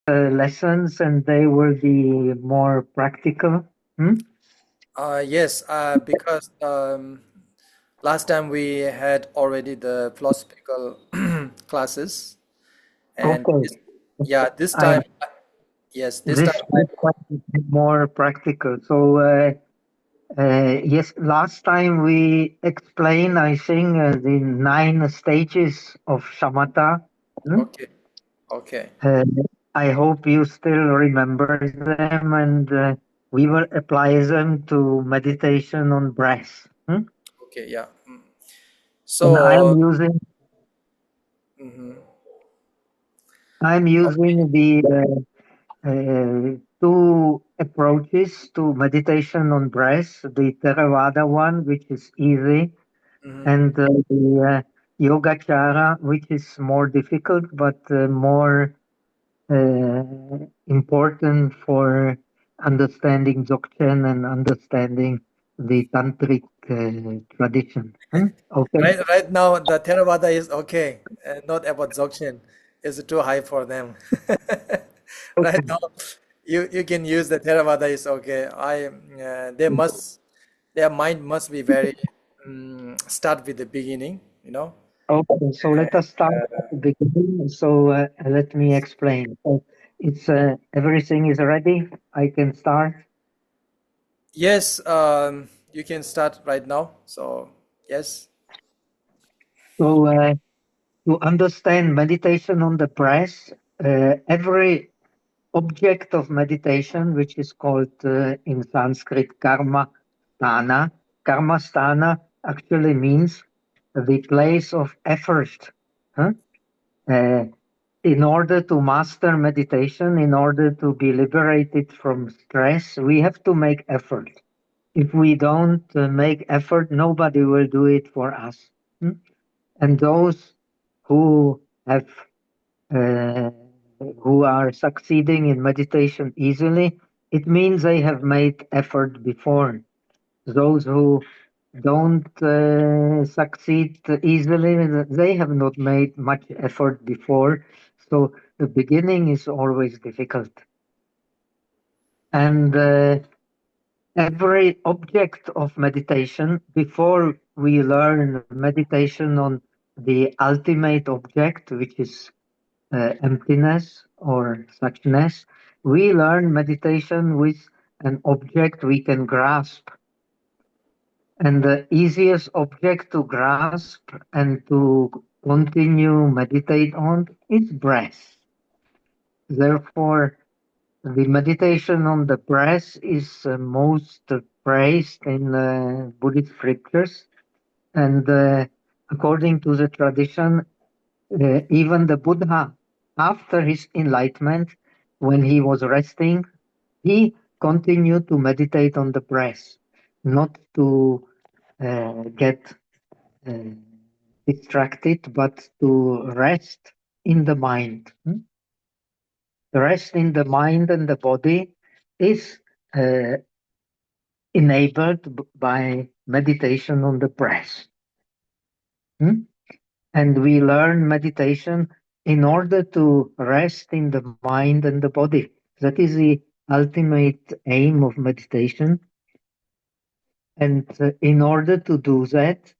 lessons and they will be more practical. Hmm? Yes, because last time we had already the philosophical classes, and Okay. yeah, this I, time, yes, this time, this one is more practical. So, yes, last time we explained, I think, the 9 stages of shamatha. Hmm? okay, okay, Uh, I hope you still remember them and we will apply them to meditation on breath. Hmm? okay, yeah. And So, mhm. I'm using the two approaches to meditation on breath, the Theravada one, which is easy, Mhm. and the Yogacara, which is more difficult but more important for understanding Dzogchen and understanding the Tantric tradition. Hmm? Okay. Right now the Theravada is okay, not about Dzogchen. It's too high for them. Right Okay. now, you can use the Theravada is okay. They must their mind must be very start with the beginning, you know. Okay, so let us start at the beginning. So let me explain. So it's everything is ready. I can start. Yes, you can start right now. So yes. So to understand meditation on the breath, every object of meditation, which is called in Sanskrit karma sthana, karma sthana actually means the place of effort. Huh? Uh, in order to master meditation, in order to be liberated from stress, we have to make effort. If we don't make effort, nobody will do it for us. Hmm? And those who have uh, who are succeeding in meditation easily, it means they have made effort before. Those who don't succeed easily, they have not made much effort before. So the beginning is always difficult. And every object of meditation, before we learn meditation on the ultimate object, which is emptiness or suchness, we learn meditation with an object we can grasp. And the easiest object to grasp and to continue meditate on is breath. Therefore, the meditation on the breath is most praised in Buddhist scriptures. And according to the tradition, even the Buddha, after his enlightenment, when he was resting, he continued to meditate on the breath, not to get uh, distracted, but to rest in the mind. Hmm? Rest in the mind and the body is uh, enabled by meditation on the breath. Hmm? And we learn meditation in order to rest in the mind and the body. That is the ultimate aim of meditation. And in order to do that,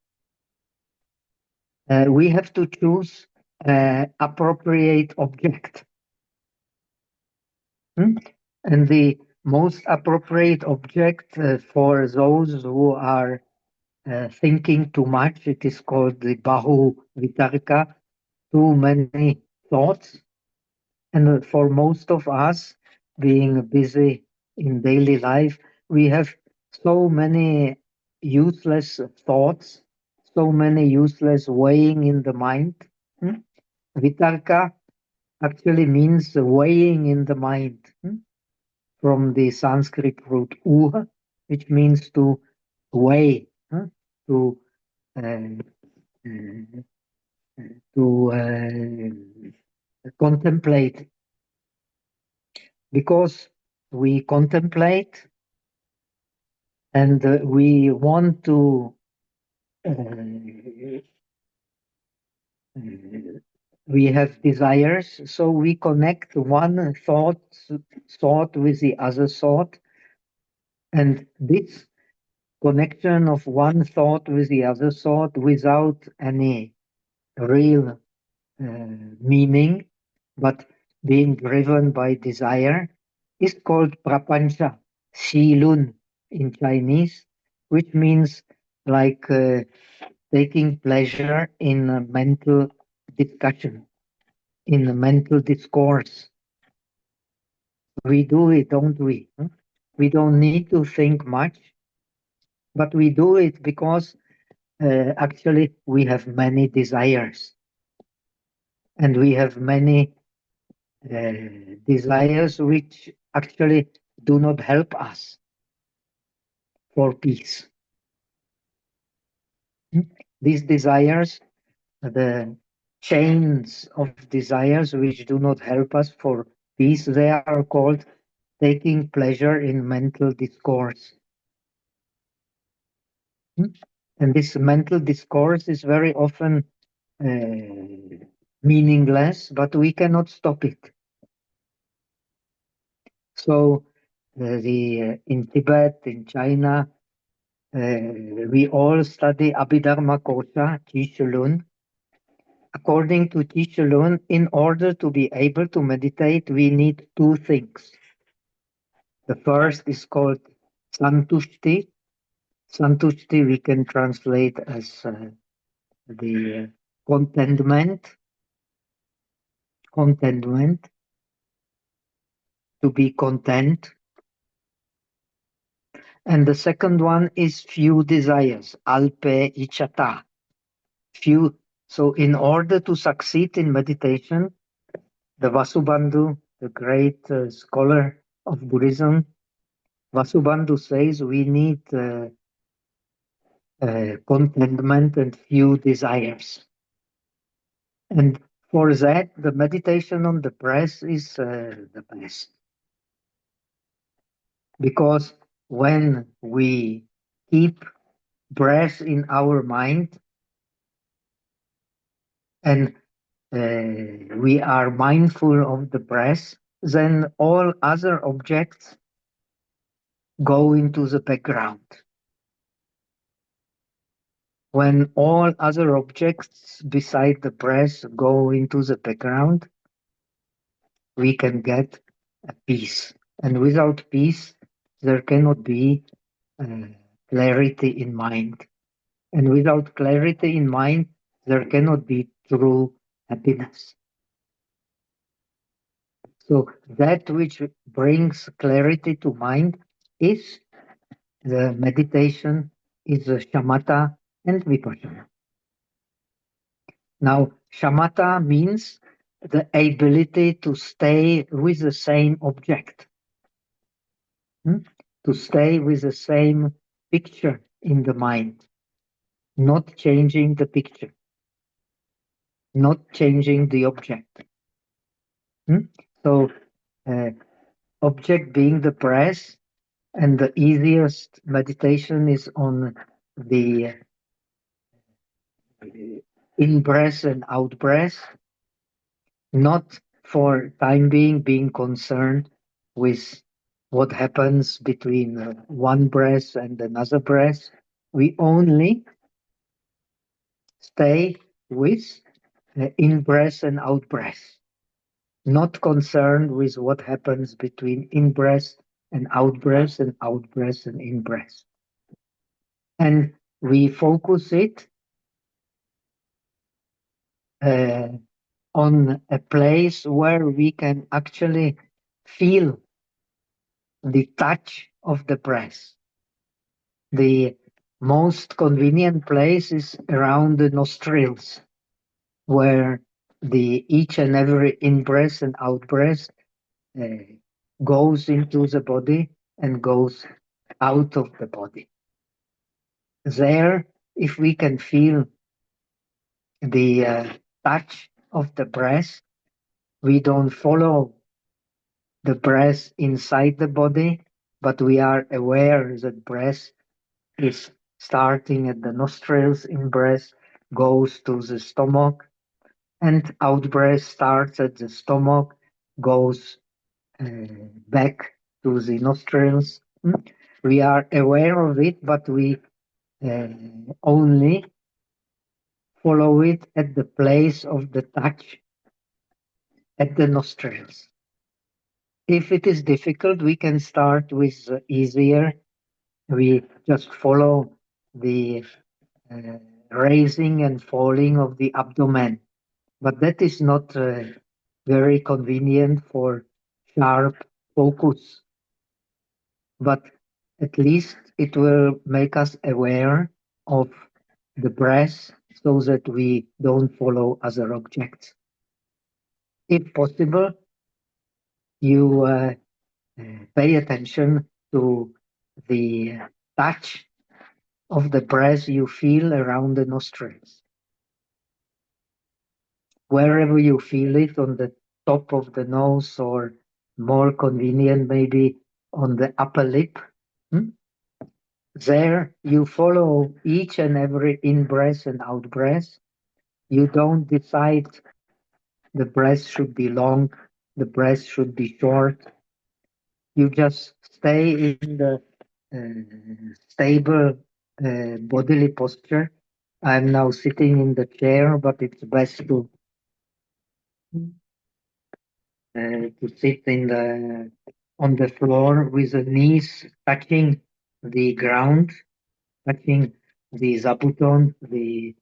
we have to choose appropriate object. Hmm? And the most appropriate object for those who are thinking too much, it is called the Bahu Vitarka, too many thoughts. And for most of us, being busy in daily life, we have so many useless thoughts, so many useless weighing in the mind. Hmm? Vitarka actually means weighing in the mind, from the Sanskrit root uha, which means to weigh, to uh, uh, to contemplate, because we contemplate and we want to uh, we have desires, so we connect one thought with the other thought, and this connection of one thought with the other thought without any real meaning, but being driven by desire, is called prapancha, shilun in Chinese, which means like taking pleasure in a mental discussion, in a mental discourse. We do it, don't we? We don't need to think much, but we do it because actually we have many desires, and we have many desires which actually do not help us for peace. These desires, the chains of desires which do not help us for peace, they are called taking pleasure in mental discourse. And this mental discourse is very often meaningless, but we cannot stop it. So in Tibet, in China, we all study Abhidharma Kosha, Chi. According to Chi, in order to be able to meditate, we need two things. The first is called Santushti. Santushti we can translate as the contentment, to be content. And the second one is few desires, alpe ichata, few. So in order to succeed in meditation, the Vasubandhu, the great scholar of Buddhism, Vasubandhu says we need contentment and few desires. And for that, the meditation on the breath is the best. Because when we keep breath in our mind and we are mindful of the breath, then all other objects go into the background. When all other objects beside the breath go into the background, we can get a peace. And without peace, there cannot be clarity in mind. And without clarity in mind, there cannot be true happiness. So that which brings clarity to mind is the meditation, is the shamatha and vipassana. Now, shamatha means the ability to stay with the same object, to stay with the same picture in the mind, not changing the picture, not changing the object. So, object being the breath, and the easiest meditation is on the in-breath and out-breath, not for time being concerned with what happens between one breath and another breath. We only stay with in-breath and out-breath, not concerned with what happens between in-breath and out-breath and out-breath and in-breath. And we focus it on a place where we can actually feel the touch of the breath. The most convenient place is around the nostrils, where each and every in-breath and out-breath goes into the body and goes out of the body. There, if we can feel the touch of the breath, we don't follow the breath inside the body, but we are aware that breath is starting at the nostrils in breath, goes to the stomach, And out breath starts at the stomach, goes back to the nostrils. We are aware of it, but we only follow it at the place of the touch at the nostrils. If it is difficult, we can start with easier. We just follow the uh, raising and falling of the abdomen. But that is not very convenient for sharp focus. But at least it will make us aware of the breath so that we don't follow other objects. If possible, you pay attention to the touch of the breath you feel around the nostrils. Wherever you feel it, on the top of the nose, or more convenient, maybe on the upper lip. There you follow each and every in-breath and out-breath. You don't decide the breath should be long, the breath should be short. You just stay in the stable bodily posture. I'm now sitting in the chair, but it's best to sit in the on the floor with the knees touching the ground, touching the zabuton, the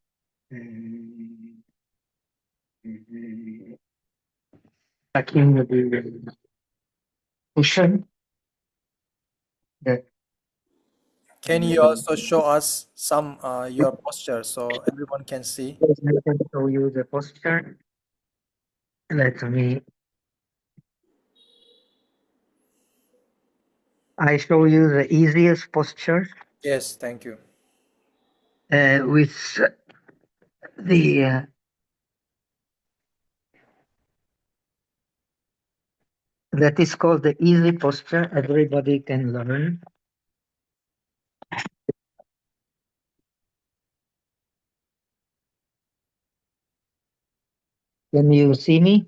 touching the cushion. The, Can you also show us some your posture so everyone can see? I can show you the posture. Let me. I show you the easiest posture Yes, thank you. with the that is called the easy posture. Everybody can learn. Can you see me?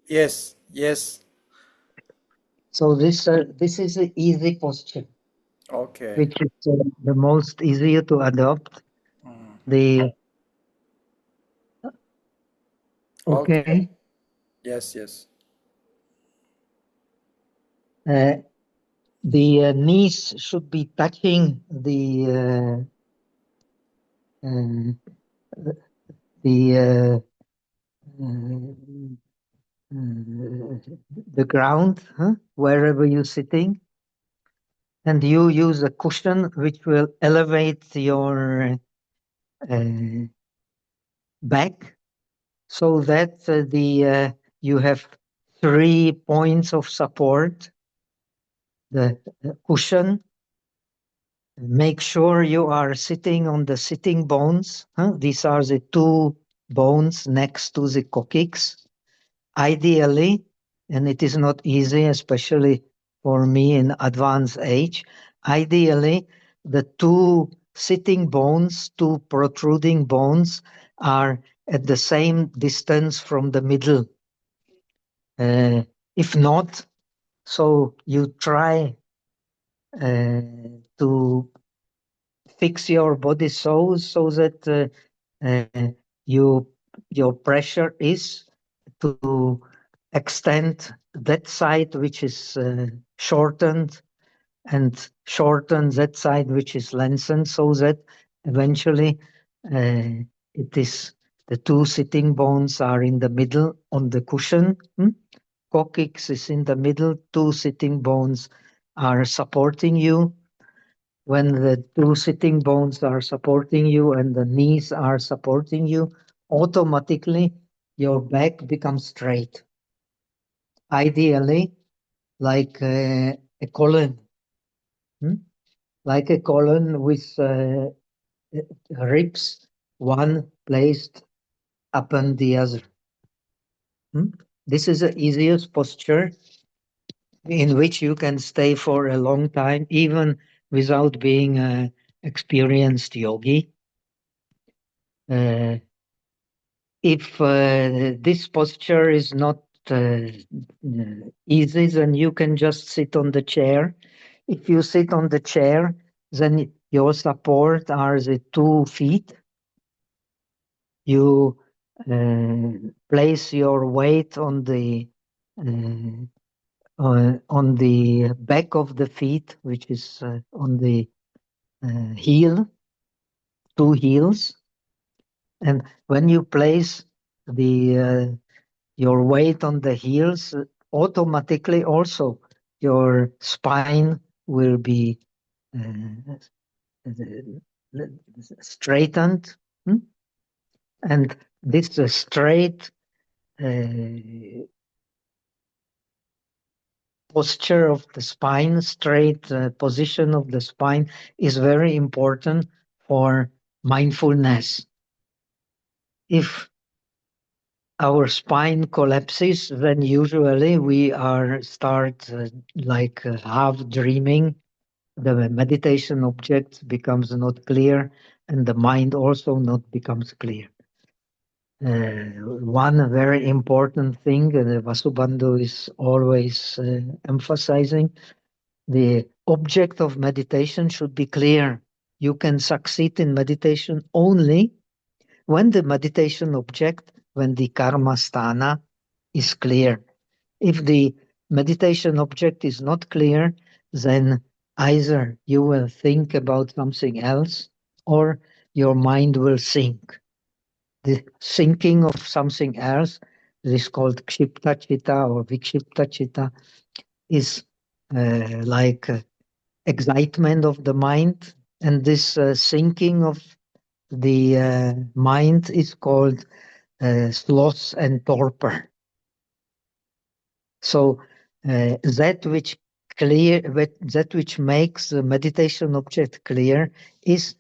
Yes, yes. So this is the easy posture, Okay. which is the most easier to adopt. Mm. The Okay. okay, Yes, yes. uh, the knees should be touching uh, the the ground, huh? Wherever you're sitting, and you use a cushion which will elevate your uh, back so that you have 3 points of support. The cushion. Make sure you are sitting on the sitting bones. Huh? These are the two bones next to the coccyx. Ideally, and it is not easy, especially for me in advanced age, ideally, the two sitting bones, two protruding bones, are at the same distance from the middle. If not, so you try to fix your body so that you your pressure is to extend that side which is shortened and shorten that side which is lengthened so that eventually it is the two sitting bones are in the middle on the cushion. Coccyx is in the middle, two sitting bones are supporting you. When the two sitting bones are supporting you and the knees are supporting you, automatically your back becomes straight. Ideally, like a column, like a column with ribs, one placed upon the other. This is the easiest posture in which you can stay for a long time, even without being an experienced yogi. if this posture is not easy, then you can just sit on the chair. If you sit on the chair, then your support are the 2 feet. You place your weight on the back of the feet, which is on the heel, 2 heels. And when you place the your weight on the heels, automatically also your spine will be straightened. And this straight posture of the spine, straight position of the spine is very important for mindfulness. If our spine collapses, then usually we start like half dreaming. The meditation object becomes not clear, and the mind also not becomes clear. One very important thing Vasubandhu is always emphasizing, the object of meditation should be clear. You can succeed in meditation only when the meditation object, when the karma sthana is clear. If the meditation object is not clear, then either you will think about something else or your mind will sink. The thinking of something else, this is called kshipta chitta or vikshipta chitta, is like excitement of the mind, and this thinking of the mind is called sloth and torpor. So that which makes the meditation object clear is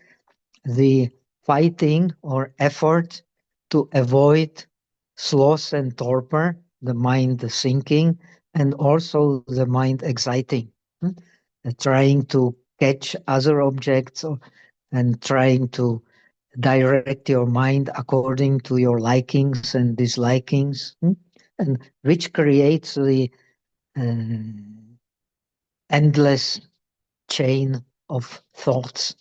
the fighting or effort to avoid sloth and torpor, the mind thinking, and also the mind exciting, trying to catch other objects and trying to direct your mind according to your likings and dislikings, and which creates the endless chain of thoughts,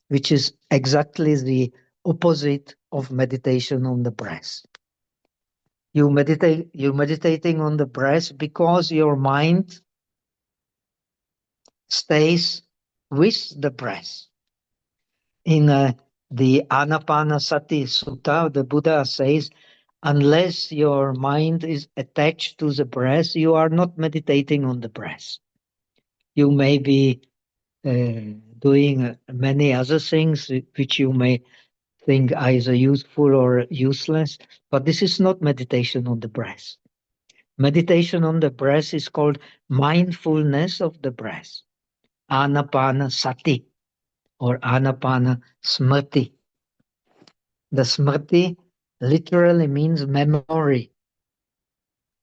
which is exactly the opposite of meditation on the breath. You're meditating on the breath because your mind stays with the breath. In the Anapanasati Sutta, the Buddha says, unless your mind is attached to the breath, you are not meditating on the breath. You may be doing many other things which you may think either useful or useless, but this is not meditation on the breath. Meditation on the breath is called mindfulness of the breath, Anapanasati or Anapana Smriti. The Smriti literally means memory,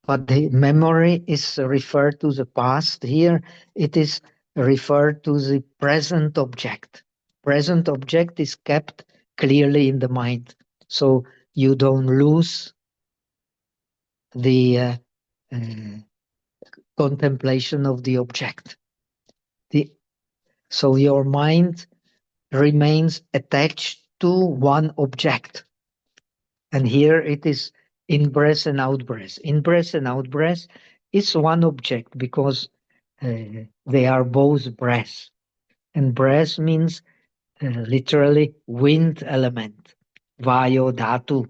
but the memory is referred to the past. Here it is referred to the present object. Present object is kept clearly in the mind, so you don't lose the contemplation of the object. So your mind remains attached to one object. And here it is in-breath and out-breath. In-breath and out-breath is one object because they are both breath. And breath means literally wind element, vayo dhatu.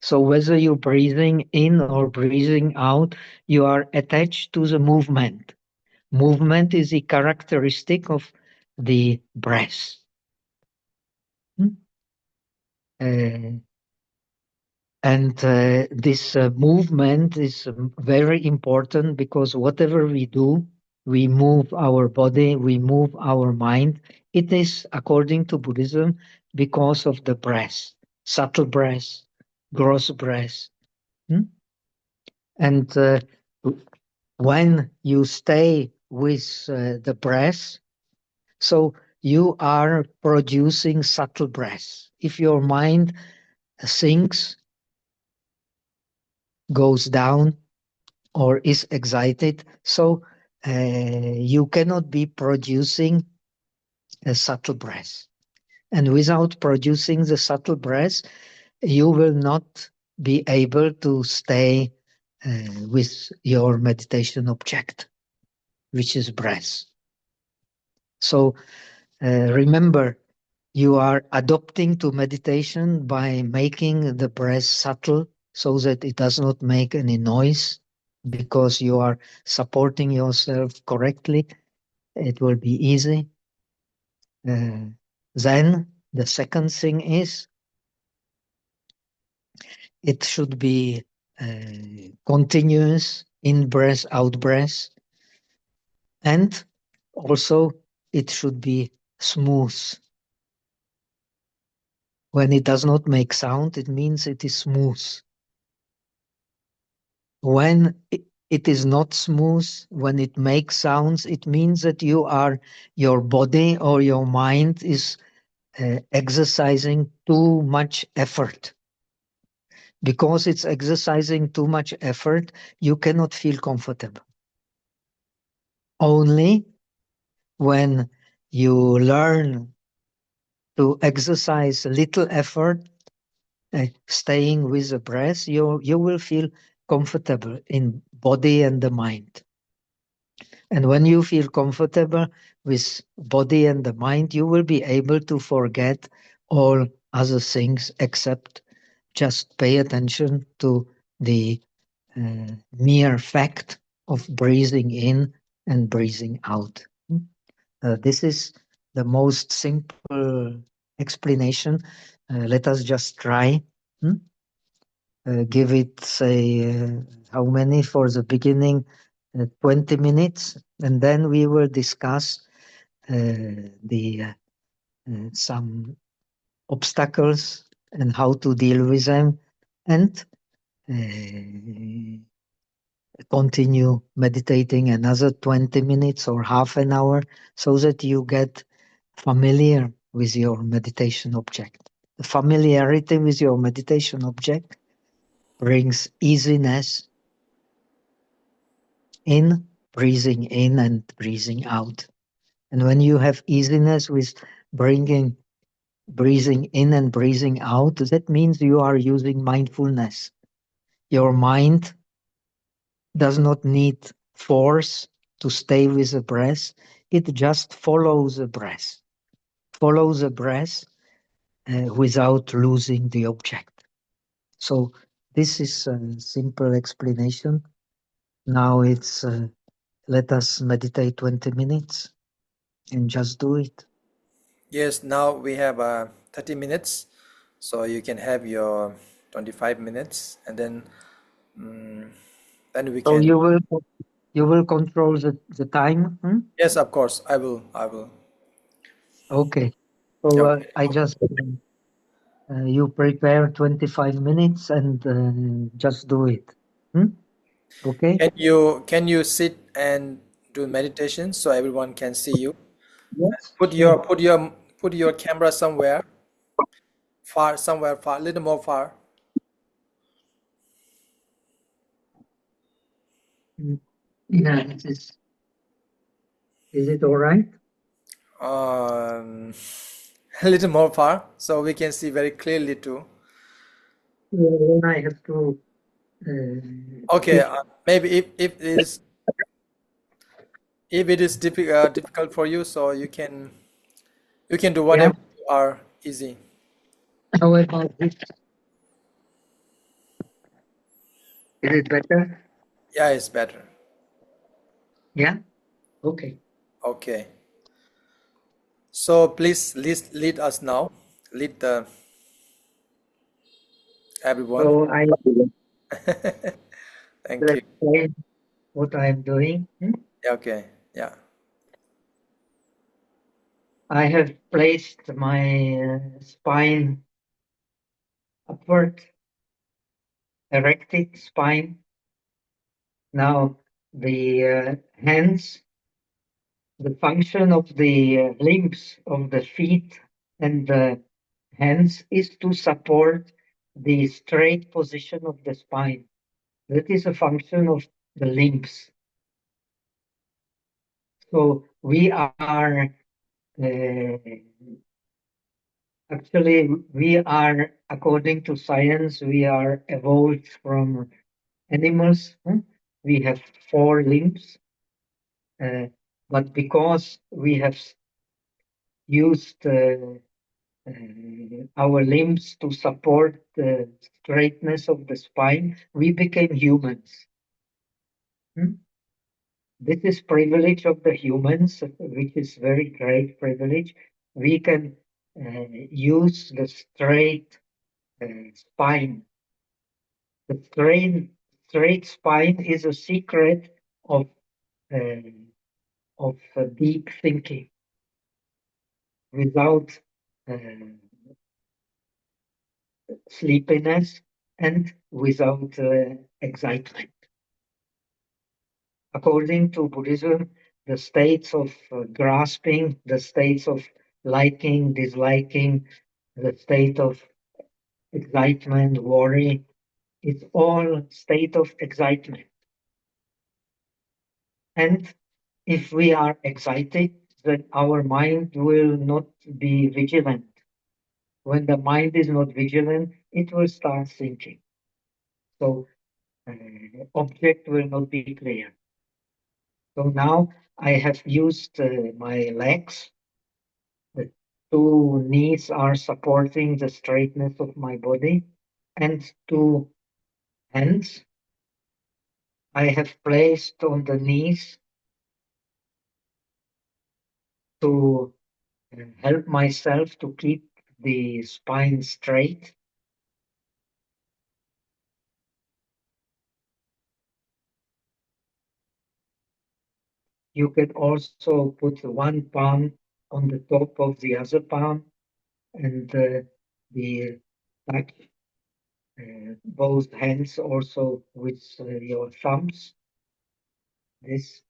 So whether you're breathing in or breathing out, you are attached to the movement. Movement is the characteristic of the breath. And this movement is very important because whatever we do, we move our body, we move our mind. It is, according to Buddhism, because of the breath, subtle breath, gross breath. And when you stay with the breath, so you are producing subtle breath. If your mind sinks, goes down, or is excited. So you cannot be producing a subtle breath. And without producing the subtle breath, you will not be able to stay with your meditation object, which is breath. So remember, you are adopting to meditation by making the breath subtle so that it does not make any noise, because you are supporting yourself correctly. It will be easy. Then the second thing is it should be continuous in breath, out breath, and also it should be smooth. When it does not make sound, it means it is smooth. When it is not smooth, when it makes sounds, it means that your body or your mind is exercising too much effort. Because it's exercising too much effort, you cannot feel comfortable. Only when you learn to exercise little effort, staying with the breath, you will feel comfortable in body and the mind. And when you feel comfortable with body and the mind, you will be able to forget all other things except just pay attention to the mere fact of breathing in and breathing out. This is the most simple explanation. Let us just try. Give it, say, how many for the beginning? 20 minutes, and then we will discuss the some obstacles and how to deal with them, and continue meditating another 20 minutes or half an hour so that you get familiar with your meditation object. The familiarity with your meditation object brings easiness in breathing in and breathing out. And when you have easiness with bringing breathing in and breathing out, that means you are using mindfulness. Your mind does not need force to stay with the breath. It just follows the breath. Follows the breath without losing the object. So this is a simple explanation. Now it's let us meditate 20 minutes and just do it. Yes, now we have 30 minutes, so you can have your 25 minutes, and then we So can. you will control the time. Yes, of course, I will. I will. Okay. So Okay. I just you prepare 25 minutes and just do it. Hmm? Okay. Can you sit and do meditation so everyone can see you? Yes. Put Sure. your put your put your camera somewhere far, little more far. Mm. Yeah. Is it all right? Um, a little more far so we can see very clearly too. Then I have to Okay, keep. maybe if it is difficult for you, so you can do Yeah. whatever you are easy. How about this? Is it better? Yeah, it's better. Yeah. Okay. Okay. So please lead us now. Lead the everyone. So I will Thank you. explain what I am doing. Okay. Yeah. I have placed my spine upward, erected spine. Now the hands, the function of the limbs of the feet and the hands is to support the straight position of the spine. That is a function of the limbs. So we are actually, we are, according to science, we are evolved from animals. We have 4 limbs, but because we have used our limbs to support the straightness of the spine, we became humans. This is privilege of the humans, which is very great privilege. We can use the straight spine. The straight spine is a secret of deep thinking. Without sleepiness and without excitement. According to Buddhism, the states of grasping, the states of liking, disliking, the state of excitement, worry, it's all state of excitement. And if we are excited, then our mind will not be vigilant. When the mind is not vigilant, it will start thinking. So object will not be clear. So now I have used my legs. The 2 knees are supporting the straightness of my body, and 2 hands I have placed on the knees to help myself to keep the spine straight. You can also put one palm on the top of the other palm and the touch both hands also with your thumbs. This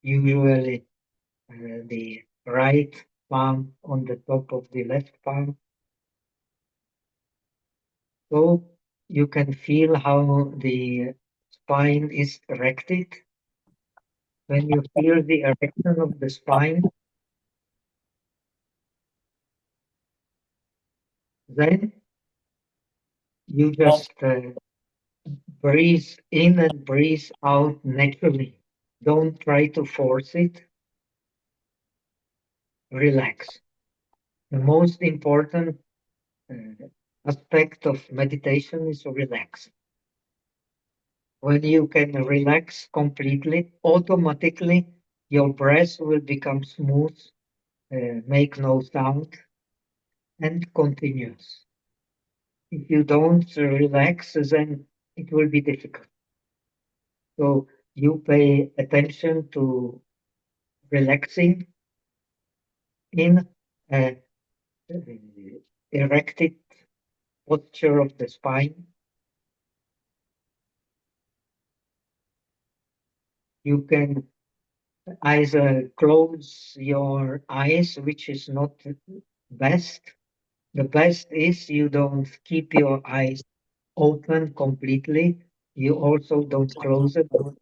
usually the right palm on the top of the left palm. So you can feel how the spine is erected. When you feel the erection of the spine, then you just breathe in and breathe out naturally. Don't try to force it. Relax. The most important aspect of meditation is relax. When you can relax completely, automatically your breath will become smooth, make no sound, and continuous. If you don't relax, then it will be difficult. So you pay attention to relaxing in a erected posture of the spine. You can either close your eyes, which is not best. The best is you don't keep your eyes open completely. You also don't close them.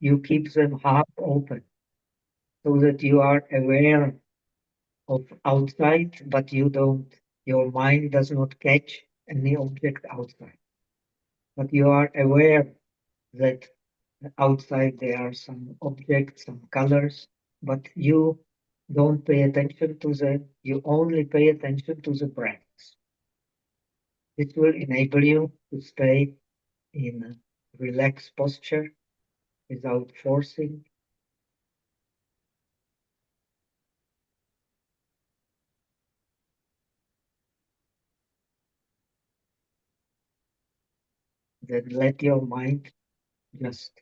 You keep them half open so that you are aware of outside, but your mind does not catch any object outside. But you are aware that outside there are some objects, some colors, but you don't pay attention to them. You only pay attention to the breath. This will enable you to stay in a relaxed posture without forcing. Then let your mind just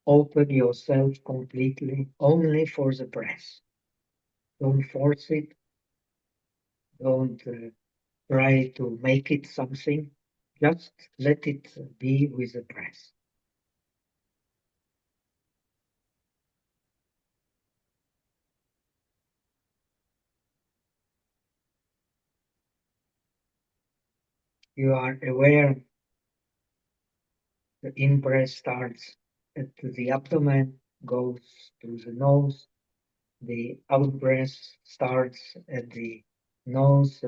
open yourself completely only for the breath. Don't force it. Don't try to make it something. Just let it be with the breath. You are aware the in-breath starts at the abdomen, goes to the nose. The out-breath starts at the nose.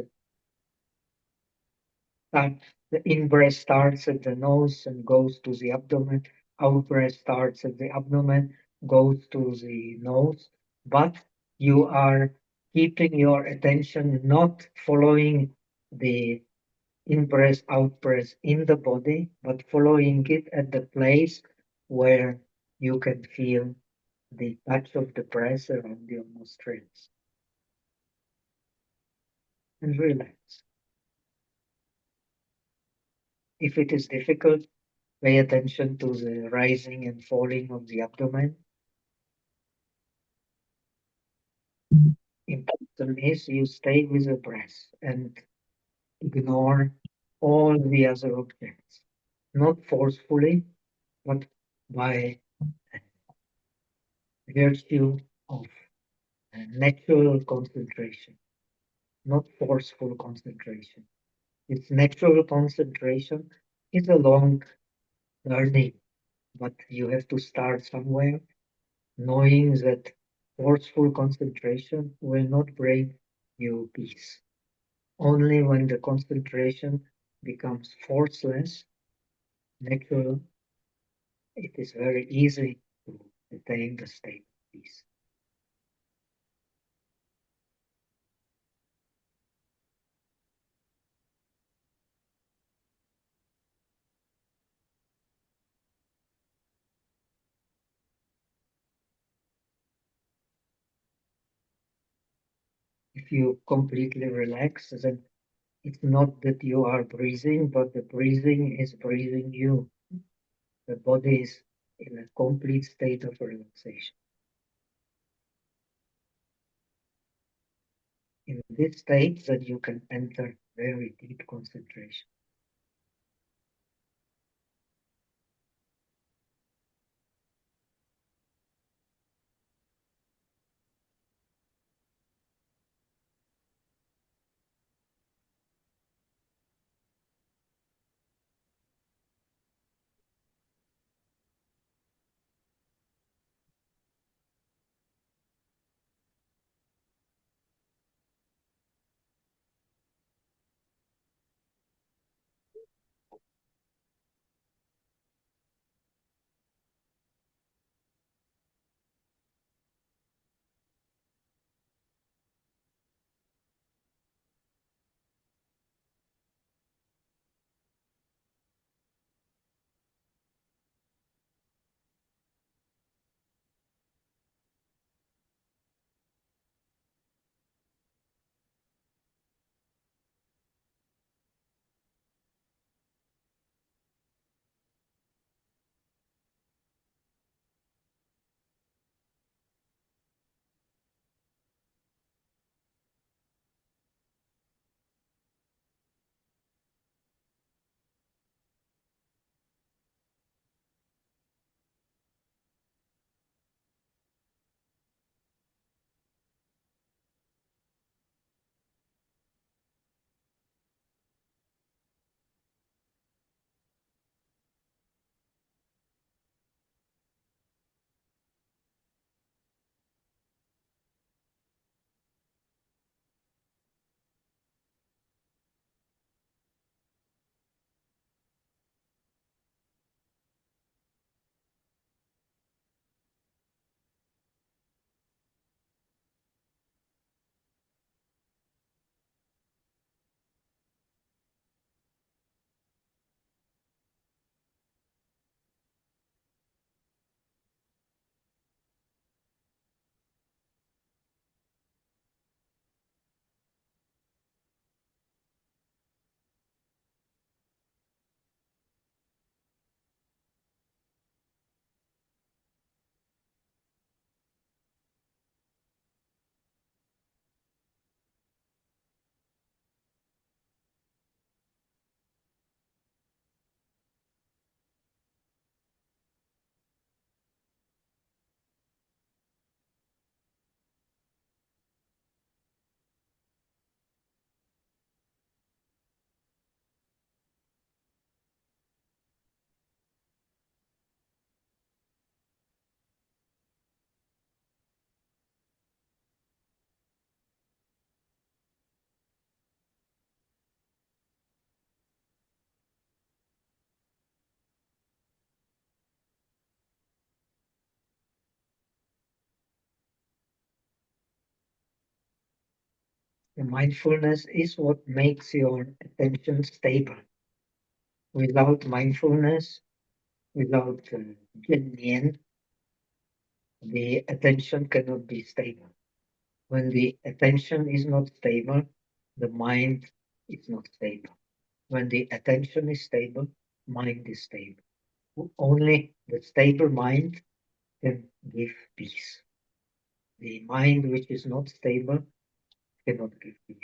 The in-breath starts at the nose and goes to the abdomen. Out-breath starts at the abdomen, goes to the nose. But you are keeping your attention not following the in-breath, out-breath in the body, but following it at the place where you can feel the touch of the breath around your nostrils. And relax. If it is difficult, pay attention to the rising and falling of the abdomen. Important is you stay with the breath and ignore all the other objects, not forcefully, but by virtue of natural concentration, not forceful concentration. Its natural concentration is a long learning, but you have to start somewhere, knowing that forceful concentration will not bring you peace. Only when the concentration becomes forceless, natural, it is very easy to attain the state of peace. If you completely relax, then it's not that you are breathing, but the breathing is breathing you. The body is in a complete state of relaxation. In this state, that you can enter very deep concentration. The mindfulness is what makes your attention stable. Without mindfulness, without Jian, the attention cannot be stable. When the attention is not stable, the mind is not stable. When the attention is stable, mind is stable. Only the stable mind can give peace. The mind which is not stable cannot give peace.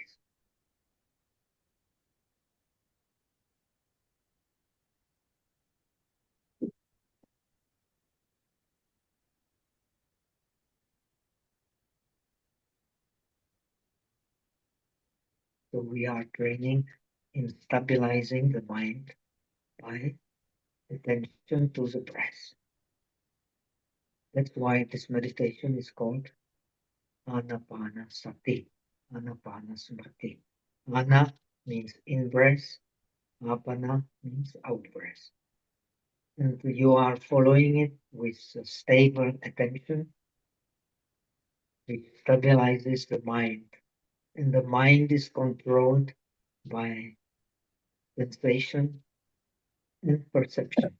So we are training in stabilizing the mind by attention to the breath. That's why this meditation is called Anapanasati, Anapanasati. Ana means in breath, Apana means out breath. And you are following it with a stable attention, which stabilizes the mind. And the mind is controlled by sensation and perception.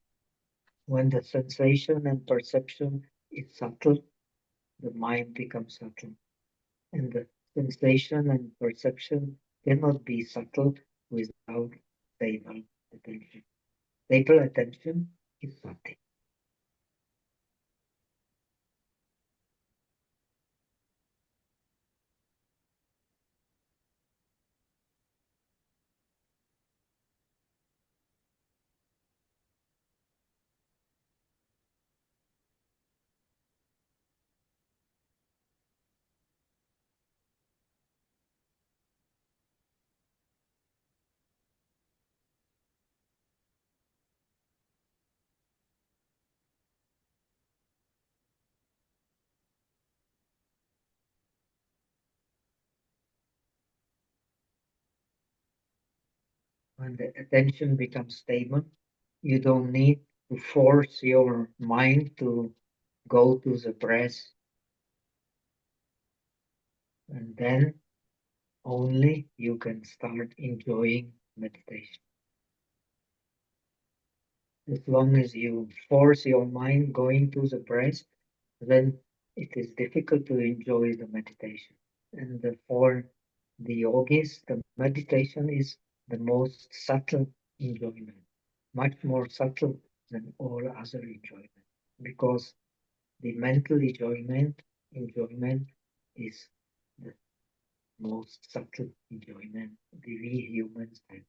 When the sensation and perception is subtle, the mind becomes subtle. And the sensation and perception cannot be subtle without stable attention. Stable attention is sati. When the attention becomes stable, you don't need to force your mind to go to the breath, and then only you can start enjoying meditation. As long as you force your mind going to the breath, then it is difficult to enjoy the meditation. And for the yogis, the meditation is the most subtle enjoyment, much more subtle than all other enjoyment, because the mental enjoyment is the most subtle enjoyment we humans have.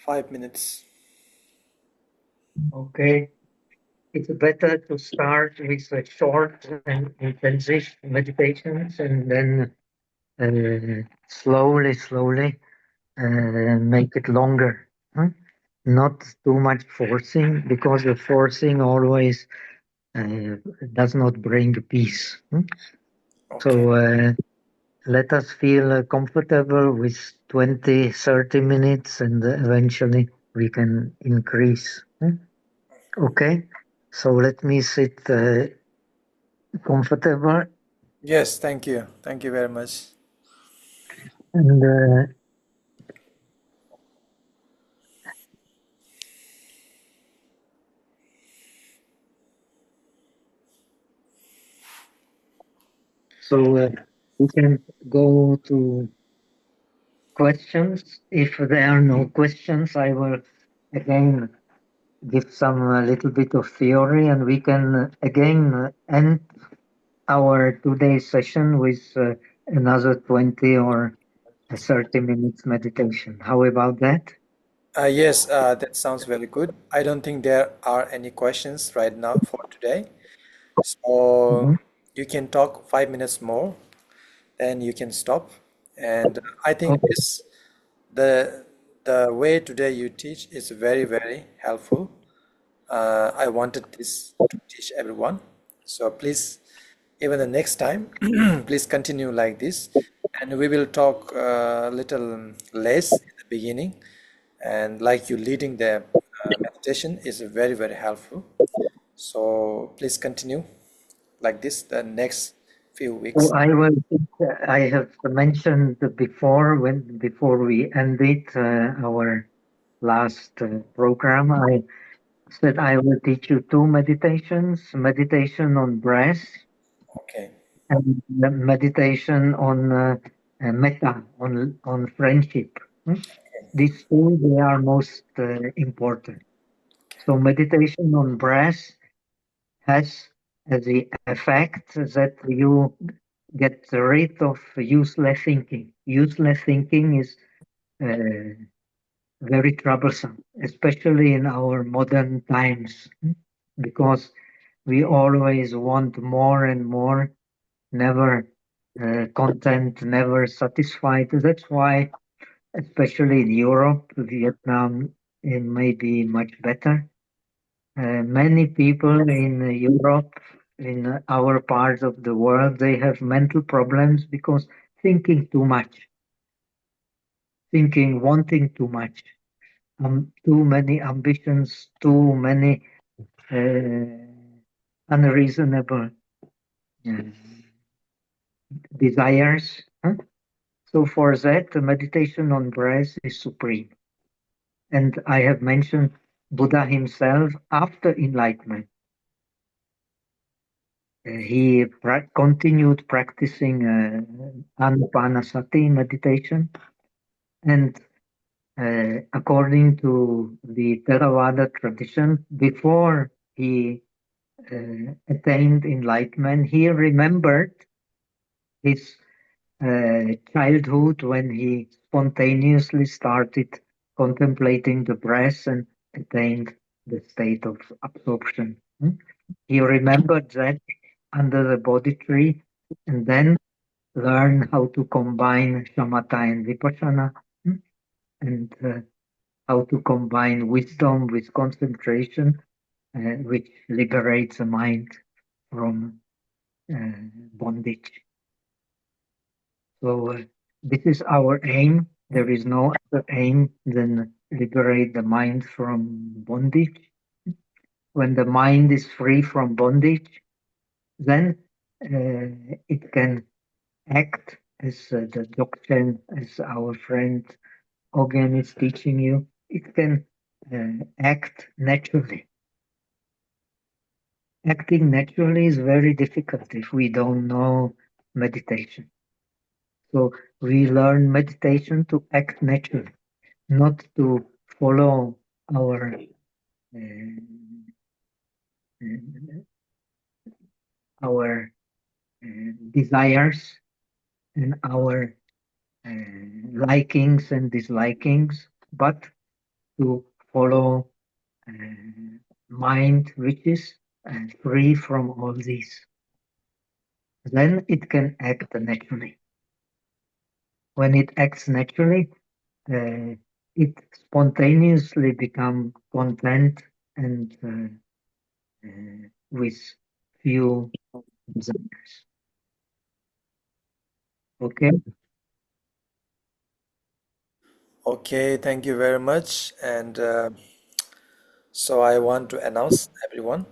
5 minutes. Okay. It's better to start with short and intensive meditations and then slowly make it longer. Huh? Not too much forcing, because the forcing always does not bring peace. Okay. So let us feel comfortable with 20, 30 minutes, and eventually we can increase. Okay, so let me sit comfortable, Yes, thank you. Thank you very much. and so we can go to questions. If there are no questions, I will again give some little bit of theory, and we can again end our today's session with another 20 or 30 minutes meditation. How about that? Yes, that sounds very good. I don't think there are any questions right now for today. So Mhm. you can talk 5 minutes more, then you can stop. And I think Okay. this the the way today you teach is very, very helpful. I wanted this to teach everyone. So please, even the next time, please continue like this. And we will talk a little less in the beginning. And like you leading the meditation is very, very helpful. So please continue like this the next few So weeks. I will. I have mentioned before we ended our last program. I said I will teach you two meditations: meditation on breath Okay. and the meditation on metta, on friendship. Hmm? These two, they are most important. So meditation on breath has the effect that you get rid of useless thinking. Useless thinking is uh, very troublesome, especially in our modern times, because we always want more and more, never content, never satisfied. That's why, especially in Europe, Vietnam, it may be much better. Many people in Europe, in our part of the world, they have mental problems because thinking too much, thinking, wanting too much, too many ambitions, too many unreasonable uh, desires. Huh? So for that, the meditation on breath is supreme. And I have mentioned Buddha himself after enlightenment. He continued practicing Anapanasati meditation, and according to the Theravada tradition, before he attained enlightenment, he remembered his childhood when he spontaneously started contemplating the breath and attained the state of absorption. He remembered that under the Bodhi tree, and then learn how to combine shamatha and vipassana, and how to combine wisdom with concentration, which liberates the mind from bondage. So this is our aim. There is no other aim than liberate the mind from bondage. When the mind is free from bondage, then it can act as the doctrine, as our friend Ogen is teaching you. It can act naturally. Acting naturally is very difficult if we don't know meditation. So we learn meditation to act naturally, not to follow our uh, our desires and our likings and dislikings, but to follow mind which is free from all these. Then it can act naturally. When it acts naturally, it spontaneously becomes content and with few desires. Okay. Okay, thank you very much. And so I want to announce everyone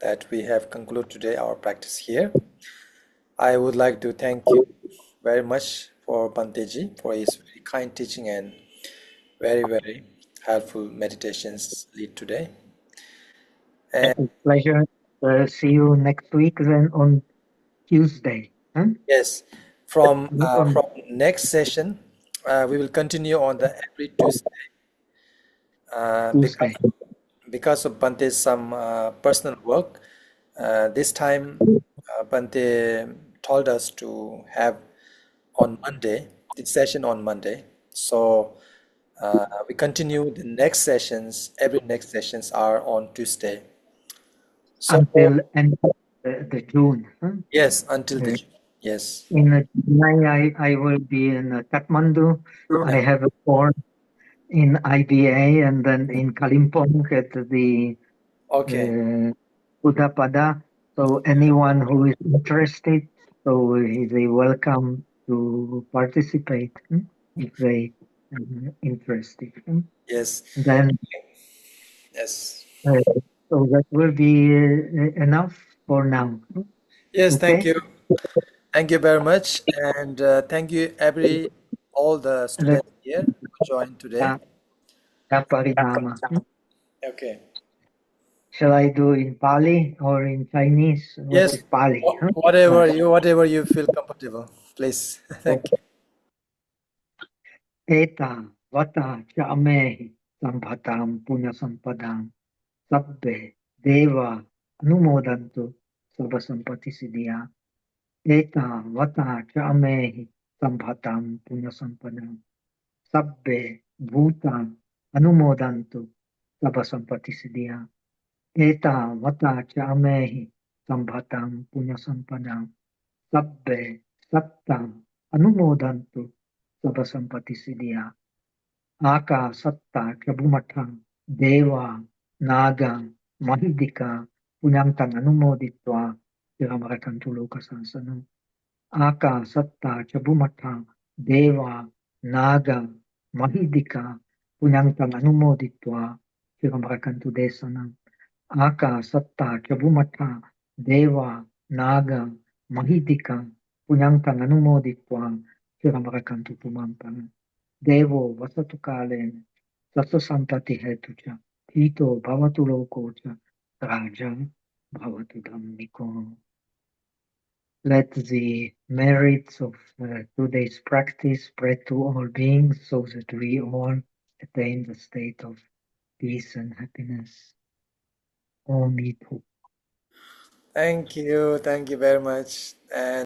that we have concluded today our practice here. I would like to thank you very much for Banteji for his very kind teaching and very, very helpful meditations lead today. And Pleasure. See you next week then on Tuesday. Huh? yes, On from next session, we will continue on the every Tuesday Tuesday. because of Bante's some personal work. This time, Bante told us to have on Monday, the session on Monday. So we continue the next sessions. Every next sessions are on Tuesday. So Until end of the June. Huh? yes, until the Uh, June. Yes. in July, I will be in Kathmandu. I And have a course in IBA and then in Kalimpong at the okay. Buddha Pada. So anyone who is interested, so they welcome to participate if they are interested. Yes. Then Yes. uh, so that will be enough for now. Yes. Thank Okay. you. Thank you very much, and thank you all the students here who joined today. Parinama. Okay. Shall I do in Pali or in Chinese? What Yes. is Pali? Whatever you feel comfortable, please. Thank you. Eta vata chame sambhatam punya sampadam sabbe deva anumodantu sabba sampati siddhya. Eta vata chame sambhatam punya sampadam sabbe bhuta anumodantu sabba sampati siddhya. Eta vata chame sambhatam punya sampadam sabbe sattam anumodantu sabba sampati siddhya. Aka Satta Prabhumatha Deva Naga Mahidika Punyantang Anumoditva Tiramarakantu Lokasasanam. Aka Satta Prabhumatha Deva Naga Mahidika Punyantang Anumoditva Tiramarakantu Desanam. Aka Satta Prabhumatha Deva Naga Mahidika Punyantang Anumoditva Tiramarakantu Pumampana. Devo vasatu kalena sassa santati hetucha hito bhavatu lokocha raja bhavatu dhammiko. Let the merits of today's practice spread to all beings so that we all attain the state of peace and happiness. Om Mito. Thank you. Thank you very much. And